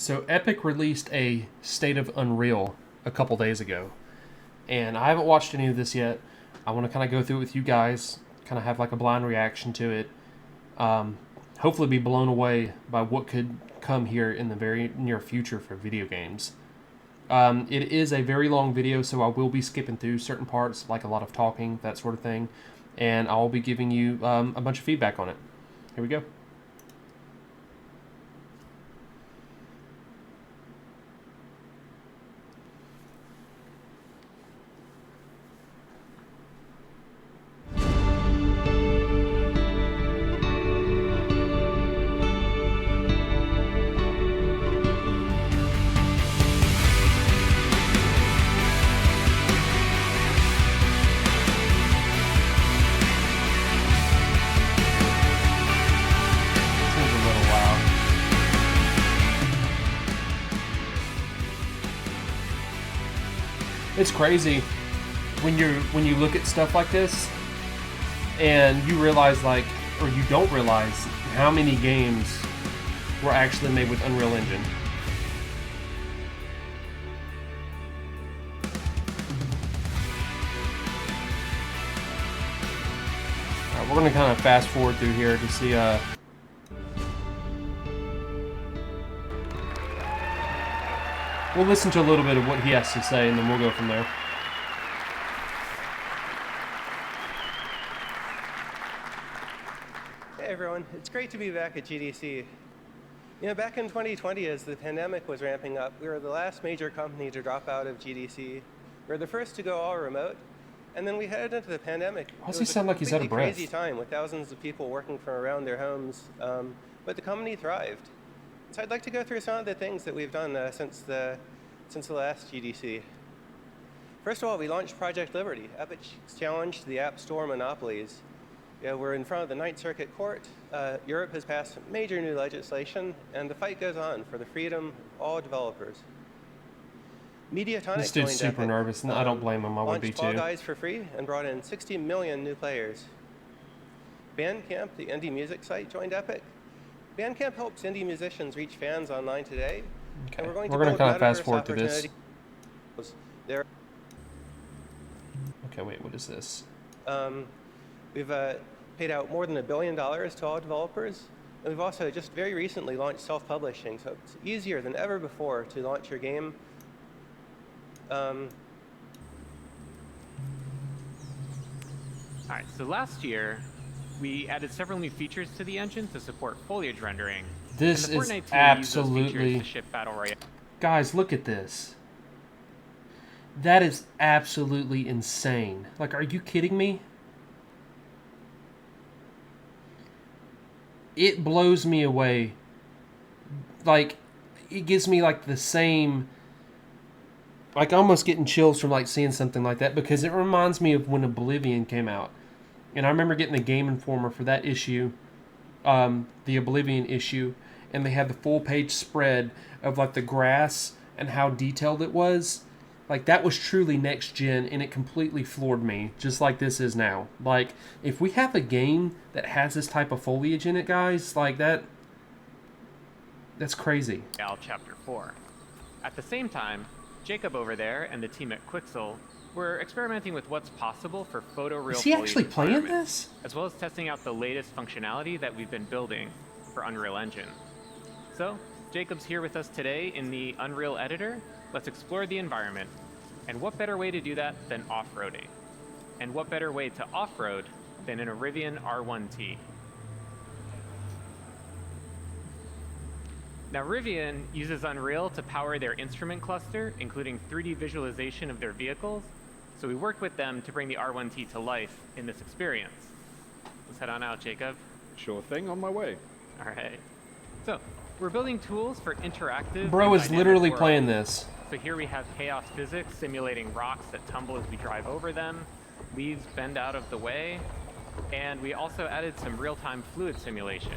So Epic released a State of Unreal a couple days ago, and I haven't watched any of this yet. I want to kind of go through it with you guys, kind of have like a blind reaction to it. Hopefully be blown away by what could come here in the very near future for video games. It is a very long video, so I will be skipping through certain parts, like a lot of talking, that sort of thing, and I'll be giving you a bunch of feedback on it. Here we go. Seems a little loud. It's crazy when you look at stuff like this and you realize or you don't realize how many games were actually made with Unreal Engine. Alright, we're gonna kind of fast forward through here to see we'll listen to a little bit of what he has to say, and then we'll go from there. Hey everyone, it's great to be back at GDC. You know, back in 2020 as the pandemic was ramping up, we were the last major company to drop out of GDC. We were the first to go all remote, and then we headed into the pandemic. Why does he sound like he's out of breath? It was a crazy time with thousands of people working from around their homes, but the company thrived. So I'd like to go through some of the things that we've done since the last GDC. First of all, we launched Project Liberty. Epic challenged the App Store monopolies. Yeah, we're in front of the Ninth Circuit Court. Europe has passed major new legislation, and the fight goes on for the freedom of all developers. Mediatonic This dude's joined super Epic, nervous, and I don't blame him. I would be launched Fall too. Guys for free and brought in 60 million new players. Bandcamp, the indie music site, joined Epic. Bandcamp helps indie musicians reach fans online today. Okay. And we're going We're to gonna build kind of fast metaverse forward through this. opportunities. There, Okay, wait, what is this? we've paid out more than $1 billion to all developers. And we've also just very recently launched self-publishing, so it's easier than ever before to launch your game. All right, so last year, we added several new features to the engine to support foliage rendering. This And the is Fortnite team used those absolutely... features to ship Battle Royale. Guys, look at this. That is absolutely insane. Like, are you kidding me? It blows me away. Like, it gives me like the same, like almost getting chills from like seeing something like that, because it reminds me of when Oblivion came out. And I remember getting the Game Informer for that issue, the Oblivion issue, and they had the full page spread of like the grass and how detailed it was. Like, that was truly next gen, and it completely floored me, just like this is now. Like, if we have a game that has this type of foliage in it, guys, like that's crazy. Chapter 4. At the same time, Jacob over there and the team at Quixel were experimenting with what's possible for photoreal Is he foliage actually playing environments, this? as well as testing out the latest functionality that we've been building for Unreal Engine. So, Jacob's here with us today in the Unreal Editor. Let's explore the environment. And what better way to do that than off-roading? And what better way to off-road than in a Rivian R1T? Now, Rivian uses Unreal to power their instrument cluster, including 3D visualization of their vehicles. So we worked with them to bring the R1T to life in this experience. Let's head on out, Jacob. Sure thing, on my way. All right. So we're building tools for interactive. Bro and is dynamic literally worlds. playing this. So here we have chaos physics simulating rocks that tumble as we drive over them, leaves bend out of the way, and we also added some real-time fluid simulation.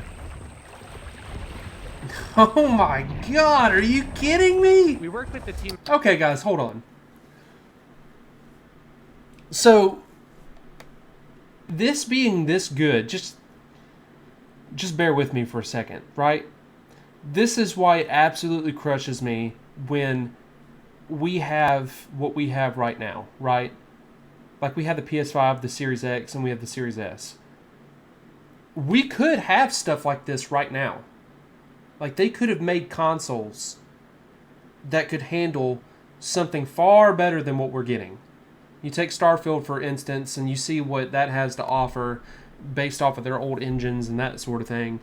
Oh my god, are you kidding me? We worked with the team. Okay, guys, hold on. So, this being this good, just bear with me for a second, right? This is why it absolutely crushes me when we have what we have right now, right? Like we have the PS5, the Series X, and we have the Series S. We could have stuff like this right now. Like they could have made consoles that could handle something far better than what we're getting. You take Starfield, for instance, and you see what that has to offer based off of their old engines and that sort of thing.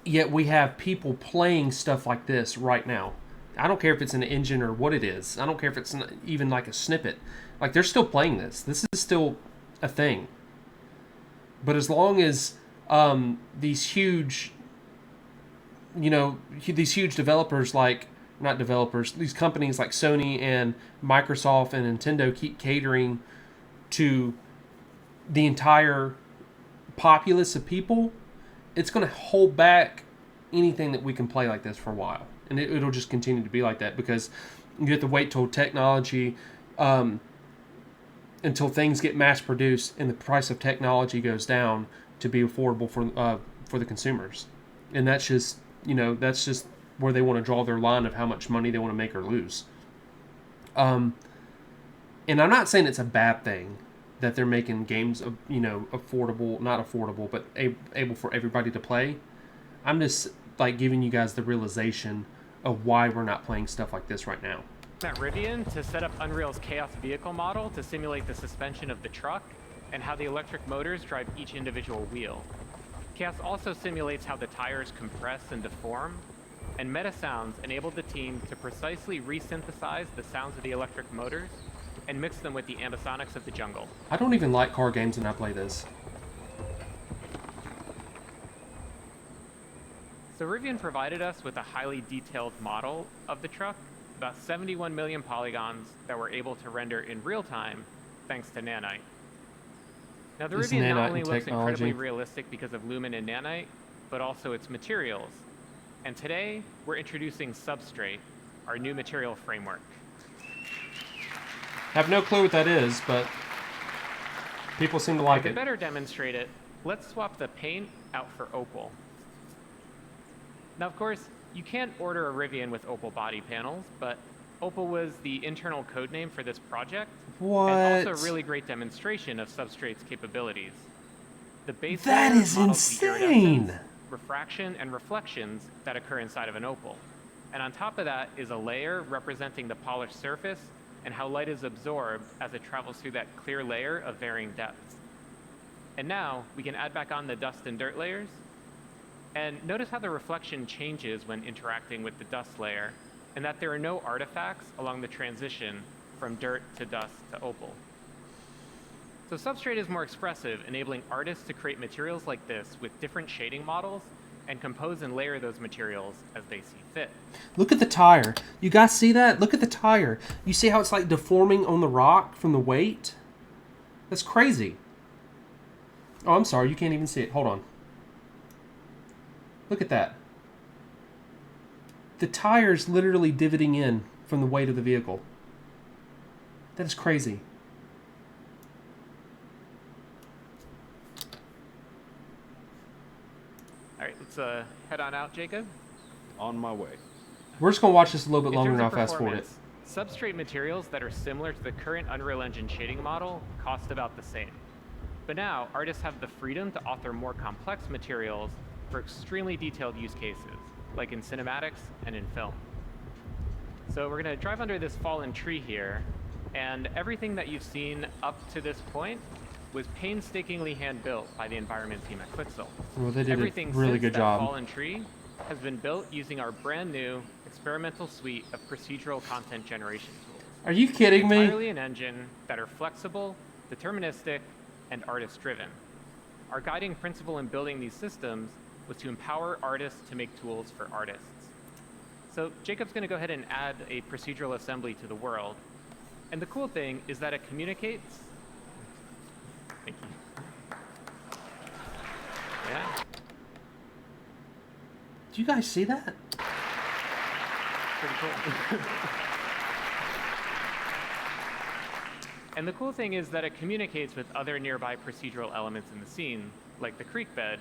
Yet we have people playing stuff like this right now. I don't care if it's an engine or what it is. I don't care if it's even like a snippet. Like, they're still playing this. This is still a thing. But as long as these huge, these huge developers like, not developers, these companies like Sony and Microsoft and Nintendo keep catering to the entire populace of people, it's going to hold back anything that we can play like this for a while. And it'll just continue to be like that because you have to wait till technology, until things get mass produced and the price of technology goes down to be affordable for the consumers. And that's just, where they want to draw their line of how much money they want to make or lose. And I'm not saying it's a bad thing that they're making games, affordable, not affordable, but able for everybody to play. I'm just like giving you guys the realization of why we're not playing stuff like this right now. At Rivian to set up Unreal's Chaos vehicle model to simulate the suspension of the truck and how the electric motors drive each individual wheel. Chaos also simulates how the tires compress and deform, and MetaSounds enabled the team to precisely resynthesize the sounds of the electric motors and mix them with the ambisonics of the jungle. I don't even like car games when I play this. So Rivian provided us with a highly detailed model of the truck, about 71 million polygons that we're able to render in real time thanks to Nanite. Now the Rivian not only looks incredibly realistic because of Lumen and Nanite, but also its materials. And today, we're introducing Substrate, our new material framework. Have no clue what that is, but people seem to like it. To better demonstrate it, let's swap the paint out for Opal. Now, of course, you can't order a Rivian with Opal body panels, but Opal was the internal code name for this project. What? And also a really great demonstration of Substrate's capabilities. The base that layer is models the insane! iridescence, refraction, and reflections that occur inside of an opal. And on top of that is a layer representing the polished surface and how light is absorbed as it travels through that clear layer of varying depths. And now we can add back on the dust and dirt layers. And notice how the reflection changes when interacting with the dust layer, and that there are no artifacts along the transition from dirt to dust to opal. So Substrate is more expressive, enabling artists to create materials like this with different shading models and compose and layer those materials as they see fit. Look at the tire. You guys see that? Look at the tire. You see how it's like deforming on the rock from the weight? That's crazy. Oh, I'm sorry. You can't even see it. Hold on. Look at that. The tire's literally divoting in from the weight of the vehicle. That is crazy. All right, let's head on out, Jacob. On my way. We're just going to watch this a little bit In longer terms and of I'll fast forward it. performance, Substrate materials that are similar to the current Unreal Engine shading model cost about the same. But now, artists have the freedom to author more complex materials for extremely detailed use cases, like in cinematics and in film. So we're going to drive under this fallen tree here, and everything that you've seen up to this point was painstakingly hand-built by the environment team at Quixel. Well, they did Everything a really since good that job. fallen tree has been built using our brand new experimental suite of procedural content generation tools. Are you kidding me? Entirely an engine that are flexible, deterministic, and artist-driven. Our guiding principle in building these systems was to empower artists to make tools for artists. So Jacob's going to go ahead and add a procedural assembly to the world. And the cool thing is that it communicates. Thank you. Yeah. Do you guys see that? Pretty cool. And the cool thing is that it communicates with other nearby procedural elements in the scene, like the creek bed,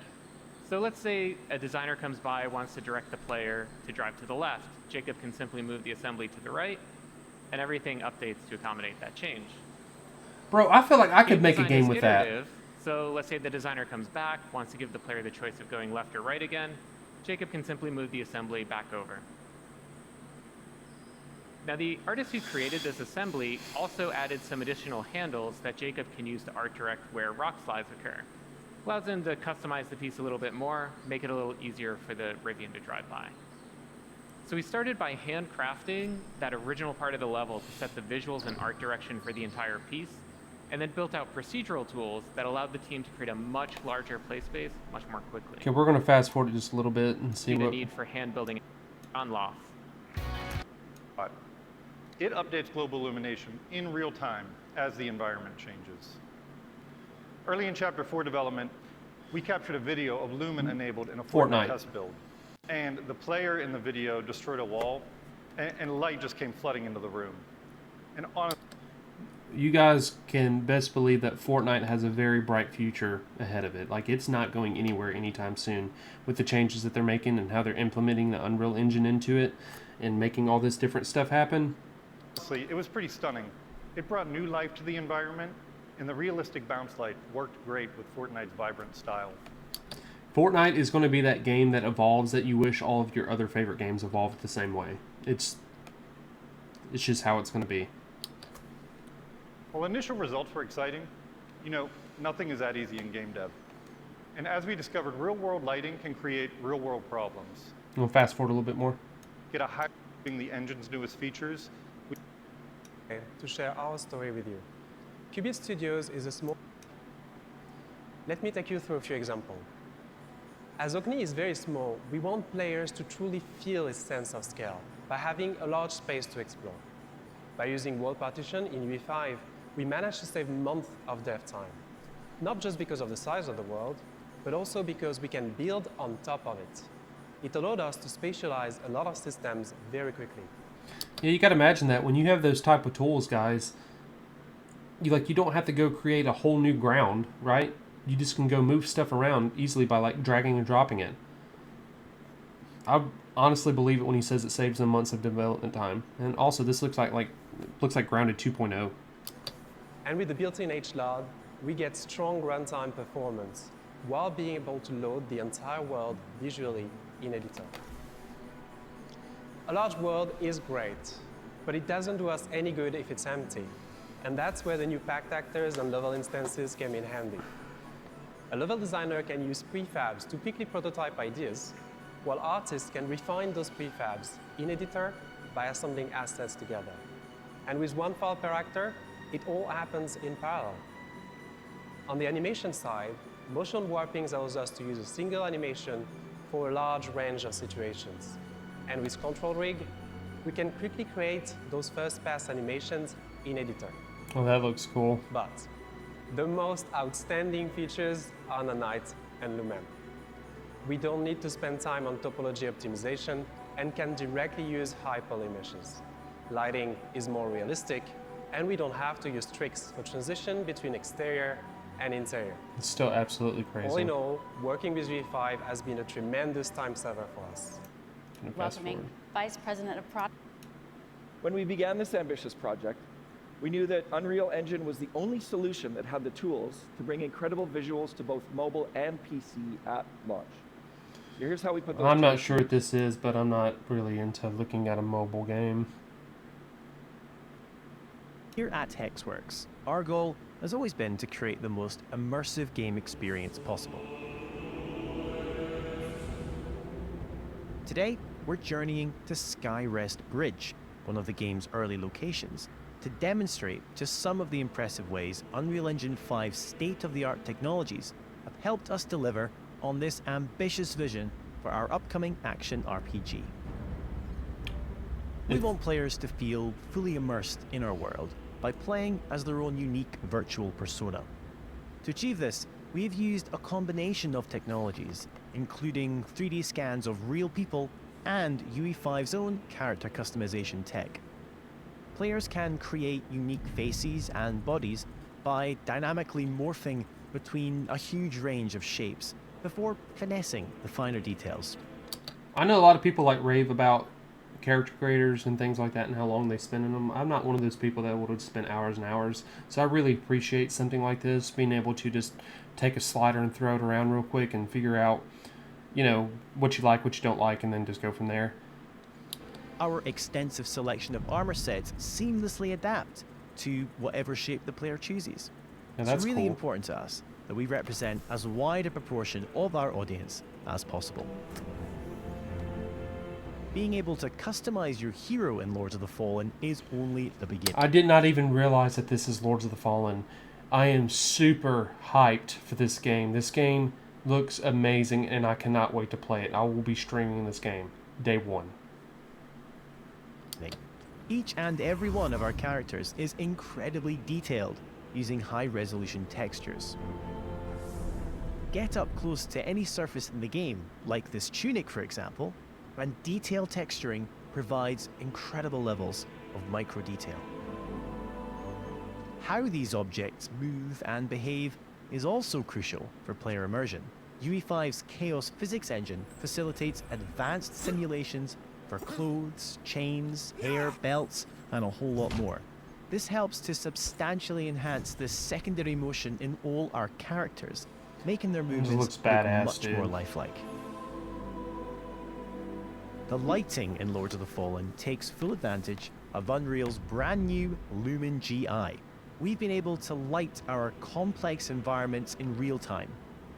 So let's say a designer comes by, wants to direct the player to drive to the left. Jacob can simply move the assembly to the right, and everything updates to accommodate that change. Bro, I feel like I could make a Design game is with that. iterative, so let's say the designer comes back, wants to give the player the choice of going left or right again. Jacob can simply move the assembly back over. Now, the artist who created this assembly also added some additional handles that Jacob can use to art direct where rock slides occur. Allows him to customize the piece a little bit more, make it a little easier for the Rivian to drive by. So we started by handcrafting that original part of the level to set the visuals and art direction for the entire piece, and then built out procedural tools that allowed the team to create a much larger play space much more quickly. Okay, we're going to fast forward just a little bit and see The what... need for hand building on Loth. It updates global illumination in real time as the environment changes. Early in Chapter 4 development, we captured a video of Lumen enabled in a Fortnite test build. And the player in the video destroyed a wall, and light just came flooding into the room. And honestly, You guys can best believe that Fortnite has a very bright future ahead of it. Like, it's not going anywhere anytime soon with the changes that they're making and how they're implementing the Unreal Engine into it and making all this different stuff happen. it was pretty stunning. It brought new life to the environment, and the realistic bounce light worked great with Fortnite's vibrant style. Fortnite is going to be that game that evolves that you wish all of your other favorite games evolved the same way. It's just how it's going to be. While initial results were exciting, nothing is that easy in game dev. And as we discovered, real-world lighting can create real-world problems. We'll fast forward a little bit more. Get a high the engine's newest features. To share our story with you. Qubit Studios is a small... Let me take you through a few examples. As Okni is very small, we want players to truly feel its sense of scale by having a large space to explore. By using world partition in UE5, we managed to save months of dev time. Not just because of the size of the world, but also because we can build on top of it. It allowed us to spatialize a lot of systems very quickly. Yeah, you got to imagine that when you have those type of tools, guys, you don't have to go create a whole new ground, right? You just can go move stuff around easily by dragging and dropping it. I honestly believe it when he says it saves them months of development time. And also, this looks like Grounded 2.0. And with the built-in HLOD, we get strong runtime performance while being able to load the entire world visually in Editor. A large world is great, but it doesn't do us any good if it's empty. And that's where the new packed actors and level instances came in handy. A level designer can use prefabs to quickly prototype ideas, while artists can refine those prefabs in Editor by assembling assets together. And with one file per actor, it all happens in parallel. On the animation side, motion warping allows us to use a single animation for a large range of situations. And with Control Rig, we can quickly create those first-pass animations in Editor. Oh, that looks cool. But the most outstanding features are Nanite and Lumen. We don't need to spend time on topology optimization and can directly use high poly meshes. Lighting is more realistic, and we don't have to use tricks for transition between exterior and interior. It's still absolutely crazy. All in all, working with V5 has been a tremendous time saver for us. Welcoming Vice President of Product. When we began this ambitious project, we knew that Unreal Engine was the only solution that had the tools to bring incredible visuals to both mobile and PC at launch. Here's how we put those I'm not tools sure what this is, but I'm not really into looking at a mobile game. Here at Hexworks, our goal has always been to create the most immersive game experience possible. Today, we're journeying to Skyrest Bridge, one of the game's early locations, to demonstrate just some of the impressive ways Unreal Engine 5's state-of-the-art technologies have helped us deliver on this ambitious vision for our upcoming action RPG. We want players to feel fully immersed in our world by playing as their own unique virtual persona. To achieve this, we have used a combination of technologies, including 3D scans of real people and UE5's own character customization tech. Players can create unique faces and bodies by dynamically morphing between a huge range of shapes before finessing the finer details. I know a lot of people like rave about character creators and things like that and how long they spend in them. I'm not one of those people that would spend hours and hours. So I really appreciate something like this, being able to just take a slider and throw it around real quick and figure out, what you like, what you don't like, and then just go from there. Our extensive selection of armor sets seamlessly adapt to whatever shape the player chooses. Now, that's it's really cool. important to us that we represent as wide a proportion of our audience as possible. Being able to customize your hero in Lords of the Fallen is only the beginning. I did not even realize that this is Lords of the Fallen. I am super hyped for this game. This game looks amazing, and I cannot wait to play it. I will be streaming this game day one. Each and every one of our characters is incredibly detailed, using high-resolution textures. Get up close to any surface in the game, like this tunic for example, and detail texturing provides incredible levels of micro-detail. How these objects move and behave is also crucial for player immersion. UE5's Chaos Physics engine facilitates advanced simulations for clothes, chains, hair, belts, and a whole lot more. This helps to substantially enhance the secondary motion in all our characters, making their movements look much more lifelike. The lighting in Lords of the Fallen takes full advantage of Unreal's brand new Lumen GI. We've been able to light our complex environments in real time,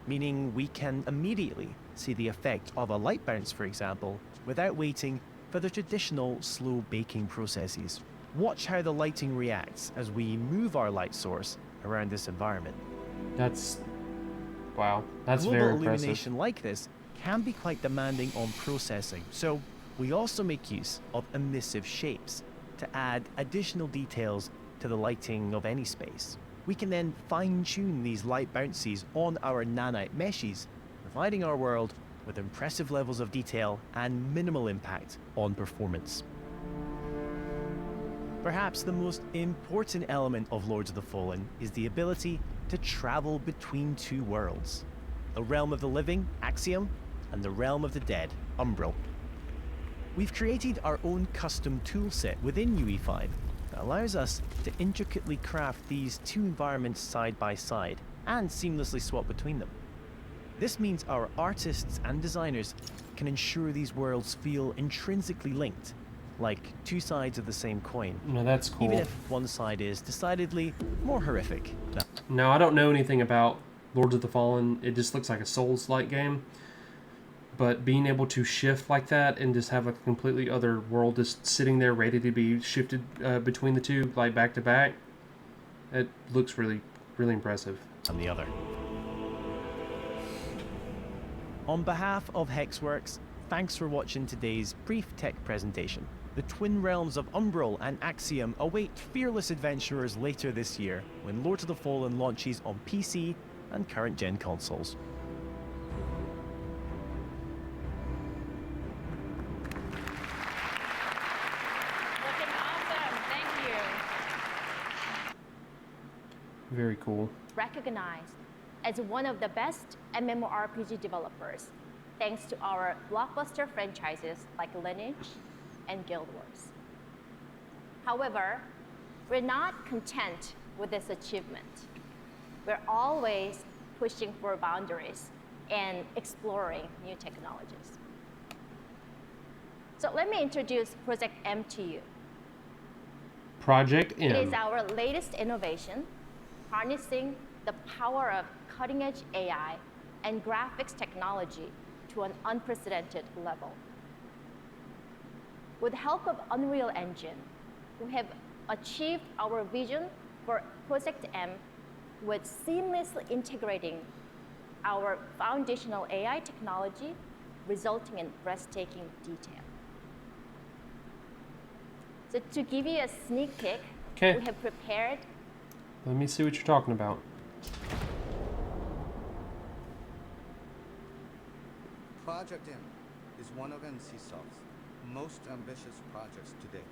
meaning we can immediately see the effect of a light bounce, for example, without waiting for the traditional slow baking processes. Watch how the lighting reacts as we move our light source around this environment. Wow, that's Global very impressive. illumination like this can be quite demanding on processing, so we also make use of emissive shapes to add additional details to the lighting of any space. We can then fine-tune these light bounces on our nanite meshes, providing our world with impressive levels of detail and minimal impact on performance. Perhaps the most important element of Lords of the Fallen is the ability to travel between two worlds: the realm of the living, Axiom, and the realm of the dead, Umbril. We've created our own custom toolset within UE5 that allows us to intricately craft these two environments side by side and seamlessly swap between them. This means our artists and designers can ensure these worlds feel intrinsically linked, like two sides of the same coin. No, that's cool. Even if one side is decidedly more horrific. Now, I don't know anything about Lords of the Fallen. It just looks like a Souls-like game. But being able to shift like that and just have a completely other world just sitting there ready to be shifted between the two, like back to back, it looks really, really impressive. And the other. On behalf of Hexworks, thanks for watching today's brief tech presentation. The twin realms of Umbril and Axiom await fearless adventurers later this year when Lords of the Fallen launches on PC and current-gen consoles. Looking awesome. Thank you. Very cool. Recognized as one of the best MMORPG developers, thanks to our blockbuster franchises like Lineage and Guild Wars. However, we're not content with this achievement. We're always pushing for boundaries and exploring new technologies. So let me introduce Project M to you. Project M. It is our latest innovation, harnessing the power of cutting-edge AI and graphics technology to an unprecedented level. With the help of Unreal Engine, we have achieved our vision for Project M with seamlessly integrating our foundational AI technology, resulting in breathtaking detail. So to give you a sneak peek, we have prepared. Let me see what you're talking about. Project M is one of NCSoft's most ambitious projects to date.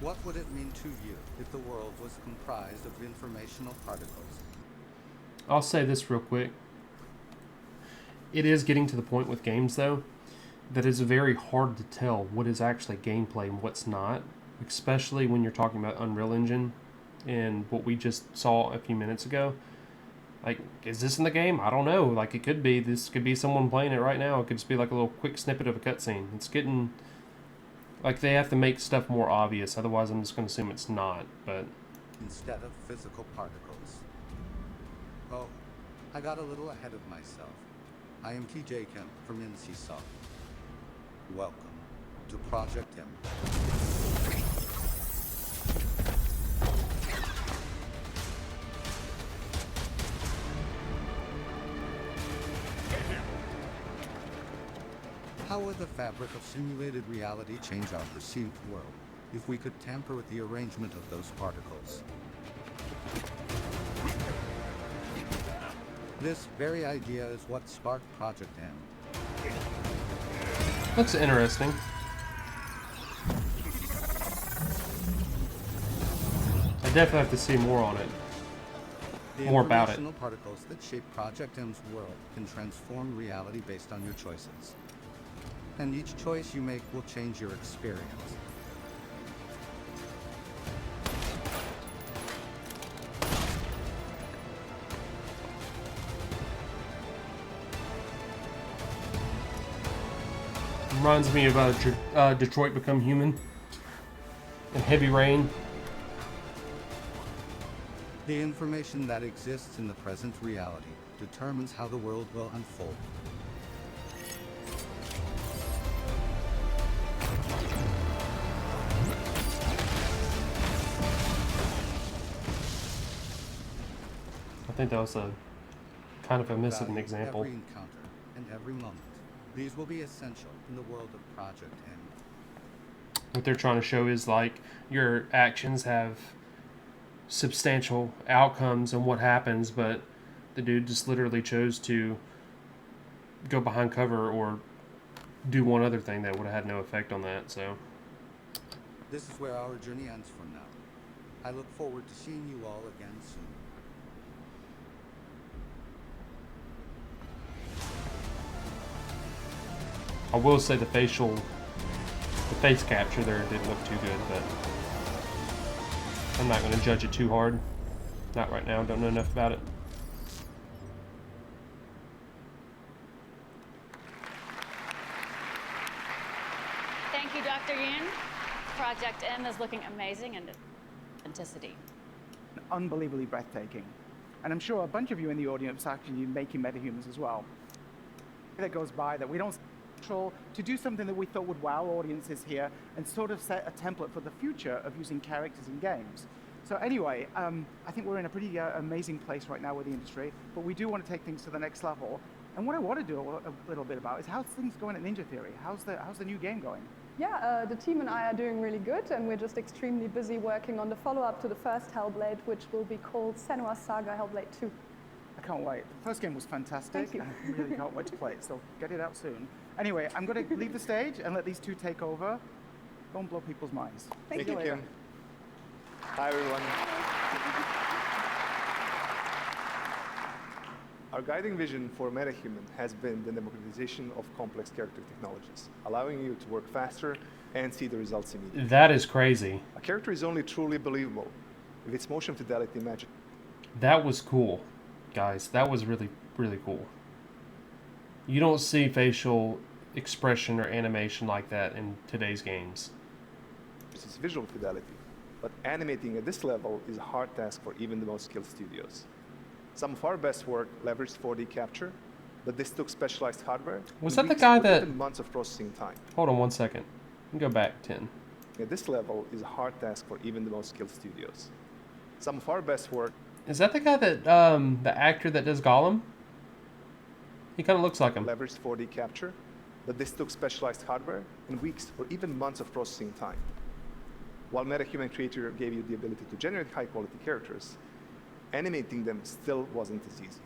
What would it mean to you if the world was comprised of informational particles? I'll say this real quick. It is getting to the point with games, though, that it's very hard to tell what is actually gameplay and what's not, especially when you're talking about Unreal Engine and what we just saw a few minutes ago. Like, is this in the game? I don't know. Like, it could be. This could be someone playing it right now. It could just be like a little quick snippet of a cutscene. It's getting... Like, they have to make stuff more obvious. Otherwise, I'm just going to assume it's not, but... Instead of physical particles. Oh, I got a little ahead of myself. I am TJ Kim from NCSoft. Welcome to Project M. How would the fabric of simulated reality change our perceived world if we could tamper with the arrangement of those particles? This very idea is what sparked Project M. Looks interesting. I definitely have to see more on it. More about it. The informational particles that shape Project M's world can transform reality based on your choices. And each choice you make will change your experience. Reminds me of Detroit Become Human and Heavy Rain. The information that exists in the present reality determines how the world will unfold. I think that was a kind of a missing Value example. Every encounter and every moment. These will be essential in the world of Project M. What they're trying to show is like your actions have substantial outcomes and what happens, but the dude just literally chose to go behind cover or do one other thing that would have had no effect on that. So This is where our journey ends for now. I look forward to seeing you all again soon. I will say the face capture there didn't look too good, but I'm not going to judge it too hard. Not right now, don't know enough about it. Thank you, Dr. Yin. Project M is looking amazing and authenticity. Unbelievably breathtaking. And I'm sure a bunch of you in the audience are actually making metahumans as well. That goes by that we don't to do something that we thought would wow audiences here and sort of set a template for the future of using characters in games. So anyway, I think we're in a pretty amazing place right now with the industry, but we do want to take things to the next level. And what I want to do a little bit about is how's things going at Ninja Theory? How's the new game going? Yeah, the team and I are doing really good, and we're just extremely busy working on the follow-up to the first Hellblade, which will be called Senua's Saga Hellblade 2. I can't wait. The first game was fantastic. Thank you. I really can't wait to play it, so get it out soon. Anyway, I'm going to leave the stage and let these two take over. Go and blow people's minds. Thank See you. later. Kim. Hi, everyone. Our guiding vision for MetaHuman has been the democratization of complex character technologies, allowing you to work faster and see the results immediately. That is crazy. A character is only truly believable if its motion fidelity matches. That was cool, guys. That was really, really cool. You don't see facial expression or animation like that in today's games. Its visual fidelity, but animating at this level is a hard task for even the most skilled studios. Some of our best work leveraged 4D capture, but this took specialized hardware. Was and that the weeks guy or that... even months of processing time. Hold on 1 second. Go back 10. At this level is a hard task for even the most skilled studios. Some of our best work... Is that the guy that, the actor that does Gollum? He kind of looks like him. Leveraged 4D capture, but this took specialized hardware and weeks or even months of processing time. While MetaHuman Creator gave you the ability to generate high-quality characters, animating them still wasn't as easy.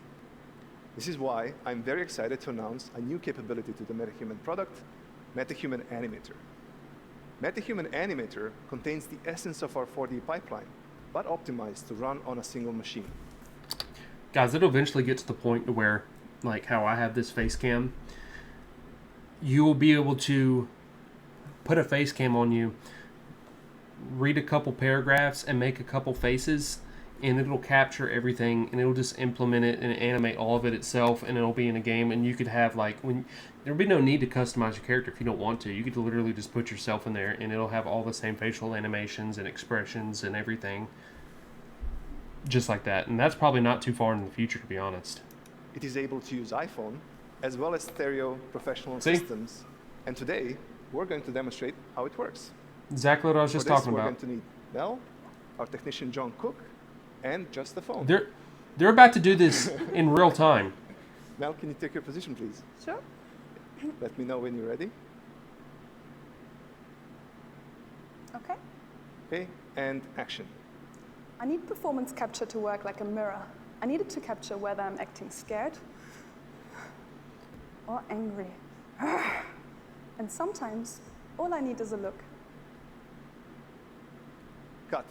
This is why I'm very excited to announce a new capability to the MetaHuman product, MetaHuman Animator. MetaHuman Animator contains the essence of our 4D pipeline, but optimized to run on a single machine. Guys, it'll eventually get to the point to where, like how I have this face cam, you will be able to put a face cam on you, read a couple paragraphs, and make a couple faces, and it'll capture everything, and it'll just implement it and animate all of it itself, and it'll be in a game. And you could have, like, there'll be no need to customize your character if you don't want to. You could literally just put yourself in there, and it'll have all the same facial animations and expressions and everything, just like that. And that's probably not too far in the future, to be honest. It is able to use iPhone as well as stereo professional See? systems. And today, we're going to demonstrate how it works. Exactly what I was just For this, talking we're about. going to need Mel, our technician John Cook, and just the phone. They're about to do this in real time. Mel, can you take your position, please? Sure. Let me know when you're ready. Okay. Okay, and action. I need performance capture to work like a mirror. I need it to capture whether I'm acting scared or angry. And sometimes, all I need is a look. Cut.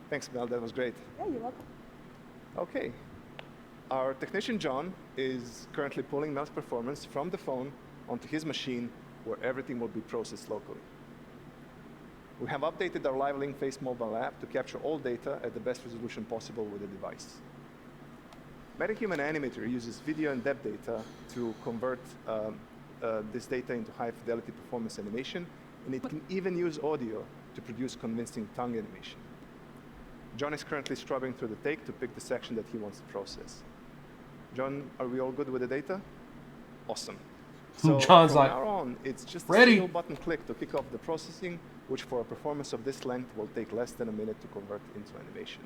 Thanks, Mel, that was great. Yeah, you're welcome. Okay. Our technician John is currently pulling Mel's performance from the phone onto his machine, where everything will be processed locally. We have updated our LiveLink Face mobile app to capture all data at the best resolution possible with the device. MetaHuman Animator uses video and depth data to convert this data into high-fidelity performance animation, and it can even use audio to produce convincing tongue animation. John is currently scrubbing through the take to pick the section that he wants to process. John, are we all good with the data? Awesome. So John's from like, now on, it's just a ready. single button click to kick off the processing, which for a performance of this length will take less than a minute to convert into animation.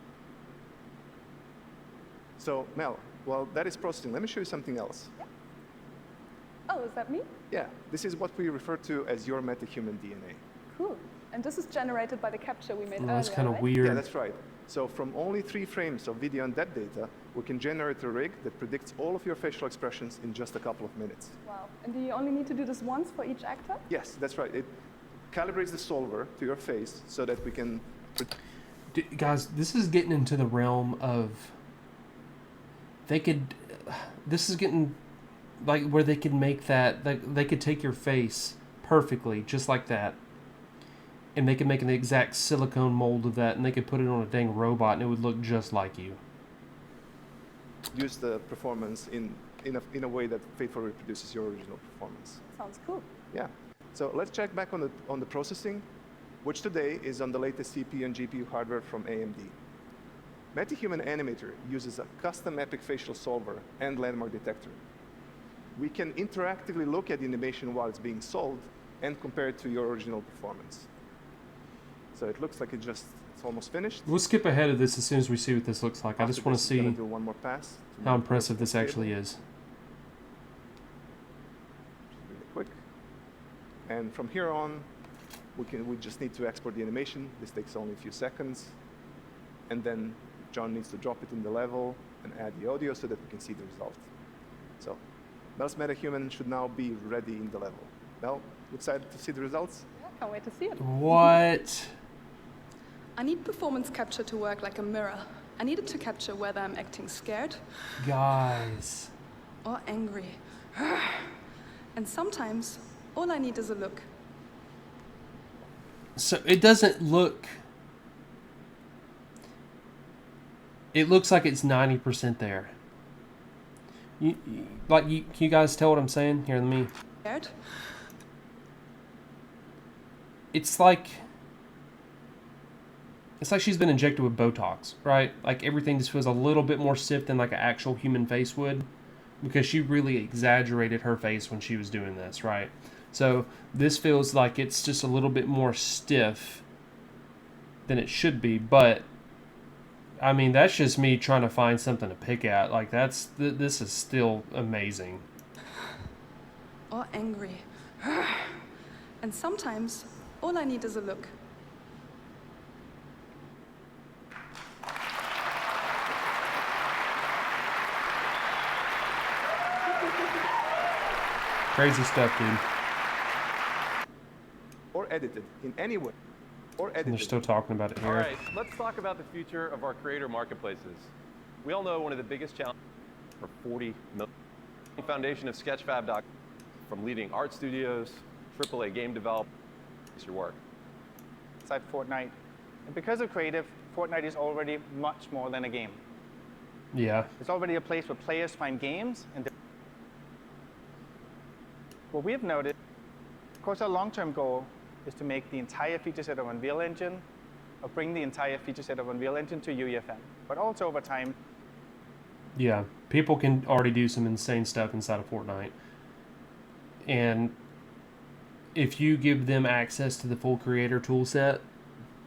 So Mel, while that is processing, let me show you something else. Yeah. Oh, is that me? Yeah, this is what we refer to as your MetaHuman DNA. Cool. And this is generated by the capture we made earlier, That's kind of right? weird. Yeah, that's right. So from only 3 frames of video and depth data, we can generate a rig that predicts all of your facial expressions in just a couple of minutes. Wow. And do you only need to do this once for each actor? Yes, that's right. It calibrates the solver to your face so that we can... Guys, this is getting into the realm of... This is getting like where they could make that... They could take your face perfectly, just like that. And they could make an exact silicone mold of that, and they could put it on a dang robot, and it would look just like you. Use the performance in a way that faithfully reproduces your original performance. Sounds cool. Yeah. So let's check back on the processing, which today is on the latest CPU and GPU hardware from AMD. MetaHuman Animator uses a custom Epic facial solver and landmark detector. We can interactively look at the animation while it's being solved and compare it to your original performance. So it looks like it's almost finished. We'll skip ahead of this as soon as we see what this looks like. I just want to see do one more pass how impressive this actually is. Really quick. And from here on, we just need to export the animation. This takes only a few seconds. And then John needs to drop it in the level and add the audio so that we can see the result. So Mel's MetaHuman should now be ready in the level. Mel, excited to see the results? Yeah, can't wait to see it. What? I need performance capture to work like a mirror. I need it to capture whether I'm acting scared Guys. or angry. And sometimes, all I need is a look. So it doesn't look... It looks like it's 90% there. Can you guys tell what I'm saying? Here, let me... Scared? It's like she's been injected with Botox, right? Like everything just feels a little bit more stiff than like an actual human face would, because she really exaggerated her face when she was doing this, right? So this feels like it's just a little bit more stiff than it should be, but I mean, that's just me trying to find something to pick at. Like this is still amazing. Or angry. And sometimes, all I need is a look. Crazy stuff, dude. Or edited in any way, or edited. And they're still talking about it here. All right, let's talk about the future of our creator marketplaces. We all know one of the biggest challenges for 40 million. Foundation of Sketchfab.com, from leading art studios, AAA game developers, it's your work. Inside Fortnite. And because of creative, Fortnite is already much more than a game. Yeah. It's already a place where players find games and what we have noticed, of course, our long-term goal is to make the entire feature set of Unreal Engine, or bring the entire feature set of Unreal Engine to UEFN. But also over time, yeah, people can already do some insane stuff inside of Fortnite. And if you give them access to the full creator tool set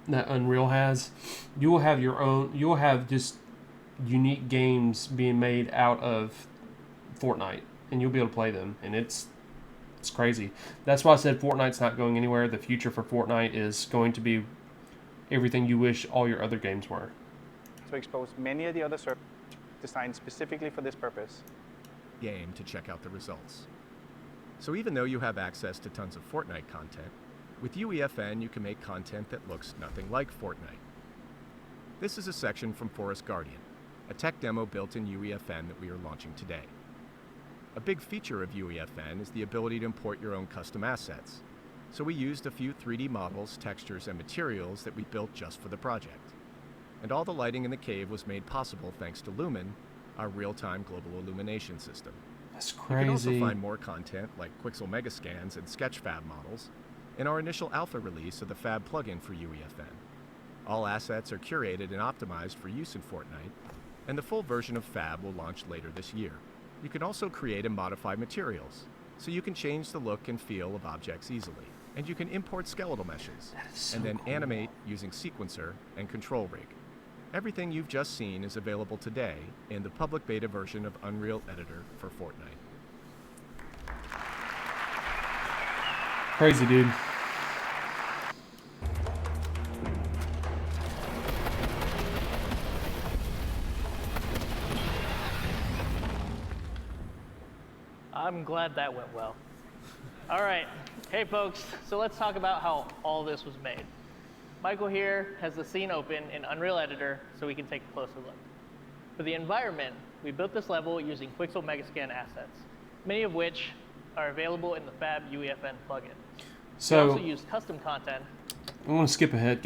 that Unreal has, you will have your own, you will have just unique games being made out of Fortnite, and you'll be able to play them, and it's crazy. That's why I said Fortnite's not going anywhere. The future for Fortnite is going to be everything you wish all your other games were. to expose many of the other services designed specifically for this purpose. Game to check out the results. So even though you have access to tons of Fortnite content, with UEFN you can make content that looks nothing like Fortnite. This is a section from Forest Guardian, a tech demo built in UEFN that we are launching today. A big feature of UEFN is the ability to import your own custom assets. So we used a few 3D models, textures, and materials that we built just for the project. And all the lighting in the cave was made possible thanks to Lumen, our real-time global illumination system. That's You can also crazy. find more content like Quixel Megascans and Sketchfab models in our initial alpha release of the Fab plugin for UEFN. All assets are curated and optimized for use in Fortnite, and the full version of Fab will launch later this year. You can also create and modify materials, so you can change the look and feel of objects easily. And you can import skeletal meshes, and then animate using Sequencer and Control Rig. Everything you've just seen is available today in the public beta version of Unreal Editor for Fortnite. Crazy, dude. I'm glad that went well. All right, hey folks, so let's talk about how all this was made. Michael here has the scene open in Unreal Editor so we can take a closer look. For the environment, we built this level using Quixel Megascan assets, many of which are available in the Fab UEFN plugin. So- we also used custom content. I want to skip ahead.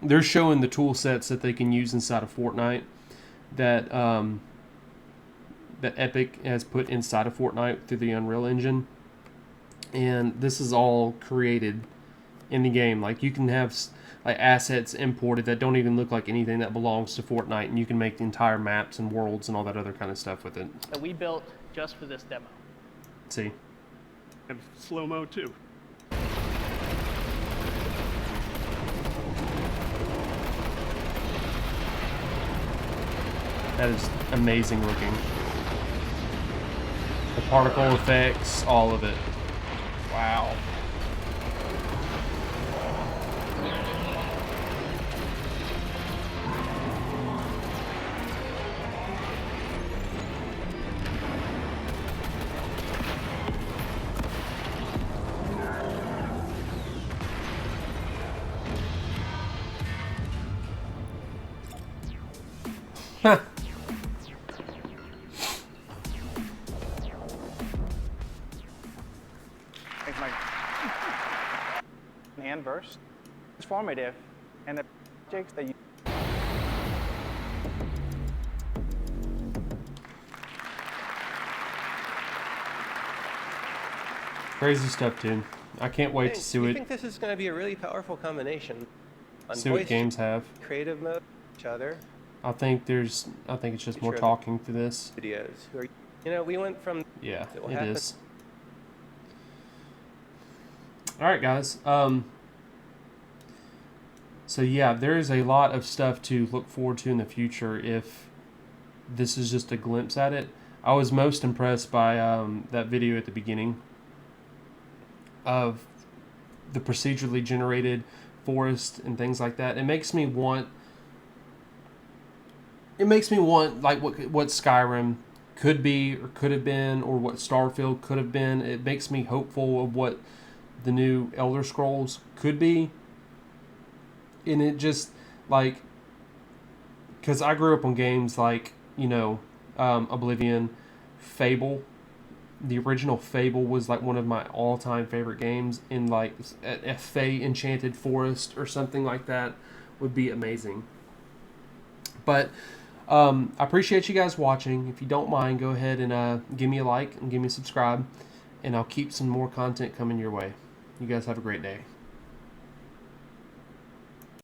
They're showing the tool sets that they can use inside of Fortnite that that Epic has put inside of Fortnite through the Unreal Engine, and this is all created in the game. Like, you can have like assets imported that don't even look like anything that belongs to Fortnite, and you can make the entire maps and worlds and all that other kind of stuff with it. That we built just for this demo. See, And slow-mo too. that is amazing looking. The particle effects, all of it. Wow. Huh. Thanks, Mike. And verse, transformative, and the objects that you Crazy stuff, dude. I can't wait to see I what think this is going to be a really powerful combination. On see what voice, games have. creative mode, each other, I think it's just more Future of talking to this. videos. Who are, you know, we went from Yeah, that will it happen- is. All right, guys. So yeah, there is a lot of stuff to look forward to in the future if this is just a glimpse at it. I was most impressed by that video at the beginning of the procedurally generated forest and things like that. It makes me want like what Skyrim could be or could have been, or what Starfield could have been. It makes me hopeful of what the new Elder Scrolls could be. And it just, like, because I grew up on games like, Oblivion, Fable. The original Fable was like one of my all-time favorite games, in like a Fey Enchanted Forest or something like that would be amazing. But I appreciate you guys watching. If you don't mind, go ahead and give me a like and give me a subscribe, and I'll keep some more content coming your way. You guys have a great day.